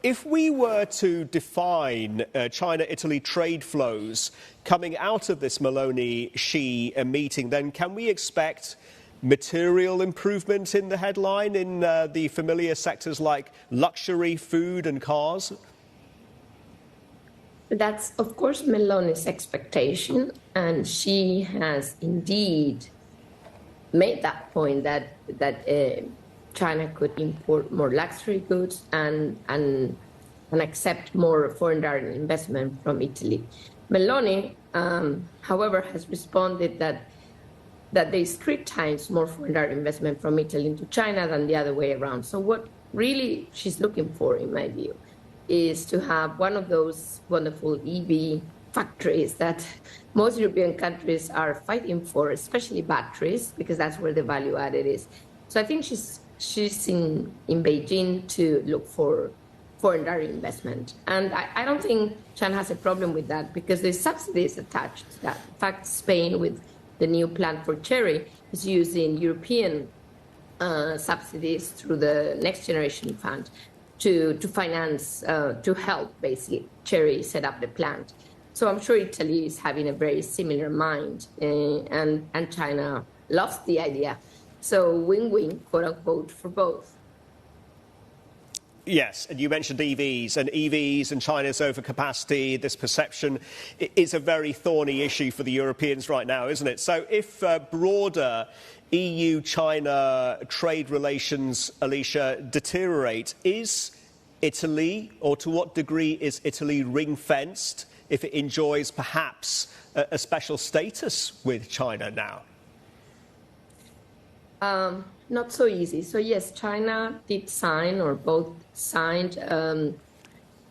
if we were to define China-Italy trade flows coming out of this Meloni-Xi meeting, then can we expect material improvement in the headline in the familiar sectors like luxury, food and cars? That's, of course, Meloni's expectation, and she has indeed made that point that China could import more luxury goods and accept more foreign direct investment from Italy. Meloni, however, has responded that there is 3 times more foreign direct investment from Italy into China than the other way around. So what really she's looking for, in my view, is to have one of those wonderful EV factories that most European countries are fighting for, especially batteries, because that's where the value added is. So I think she's in Beijing to look for foreign direct investment. And I don't think China has a problem with that because there's subsidies attached to that. In fact, Spain, with the new plan for cherry, is using European subsidies through the Next Generation Fund to finance, to help basically Cherry set up the plant. So I'm sure Italy is having a very similar mind, and China loves the idea. So win-win, quote unquote, for both. Yes, and you mentioned EVs and China's overcapacity. This perception is a very thorny issue for the Europeans right now, isn't it? So if broader EU-China trade relations, Alicia, deteriorate, is Italy, or to what degree is Italy ring-fenced if it enjoys perhaps a special status with China now? Not so easy. So yes, China did sign, or both signed, an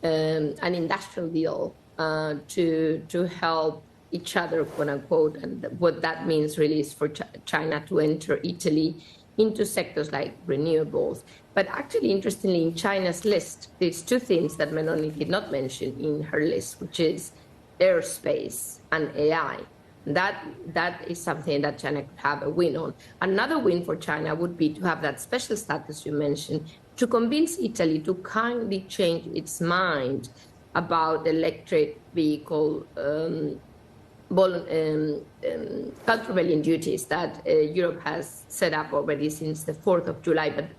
industrial deal to help each other, quote unquote. And what that means really is for China to enter Italy into sectors like renewables. But actually, interestingly, in China's list, there's 2 things that Meloni did not mention in her list, which is aerospace and AI. That is something that China could have a win on. Another win for China would be to have that special status you mentioned, to convince Italy to kindly change its mind about electric vehicle countervailing duties that Europe has set up already since the 4th of July, but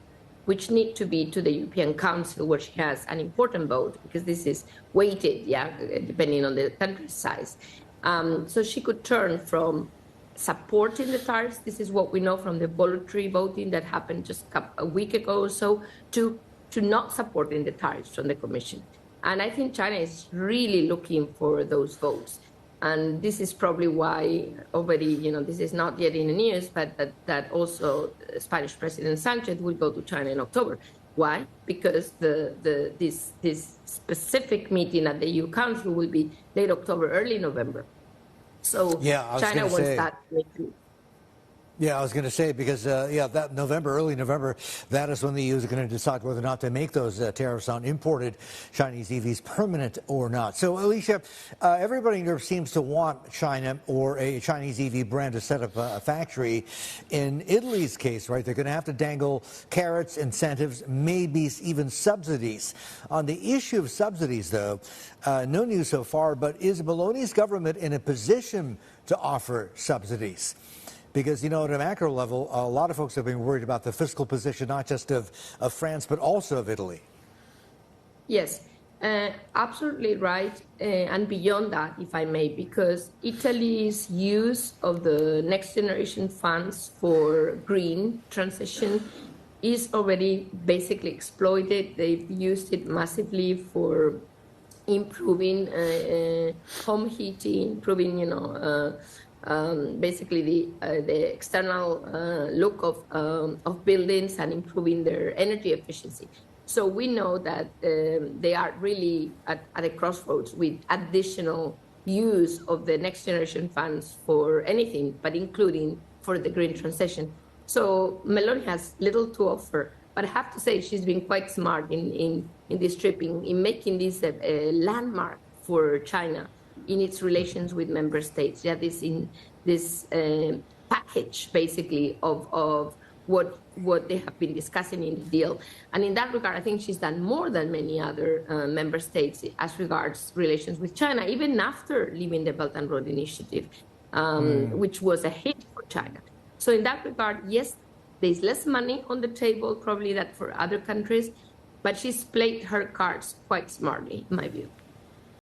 which need to be to the European Council, where she has an important vote, because this is weighted, depending on the country's size. So she could turn from supporting the tariffs, this is what we know from the voluntary voting that happened just a week ago or so, to not supporting the tariffs from the Commission. And I think China is really looking for those votes. And this is probably why already, this is not yet in the news, but that also Spanish President Sanchez will go to China in October. Why? Because this specific meeting at the EU Council will be late October, early November. So China wants that. Yeah, I was going to say, because, that early November, that is when the EU is going to decide whether or not to make those tariffs on imported Chinese EVs permanent or not. So, Alicia, everybody in Europe seems to want China or a Chinese EV brand to set up a factory. In Italy's case, right, they're going to have to dangle carrots, incentives, maybe even subsidies. On the issue of subsidies, though, no news so far, but is Meloni's government in a position to offer subsidies? Because, at a macro level, a lot of folks have been worried about the fiscal position, not just of France, but also of Italy. Yes, absolutely right. And beyond that, if I may, because Italy's use of the Next Generation funds for green transition is already basically exploited. They've used it massively for improving home heating, improving, basically the external look of buildings and improving their energy efficiency. So we know that they are really at a crossroads with additional use of the Next Generation funds for anything, but including for the green transition. So Meloni has little to offer, but I have to say she's been quite smart in this trip, in making this a landmark for China in its relations with member states. This package basically of what they have been discussing in the deal. And in that regard, I think she's done more than many other member states as regards relations with China, even after leaving the Belt and Road Initiative, which was a hit for China. So in that regard, yes, there's less money on the table probably than for other countries, but she's played her cards quite smartly, in my view.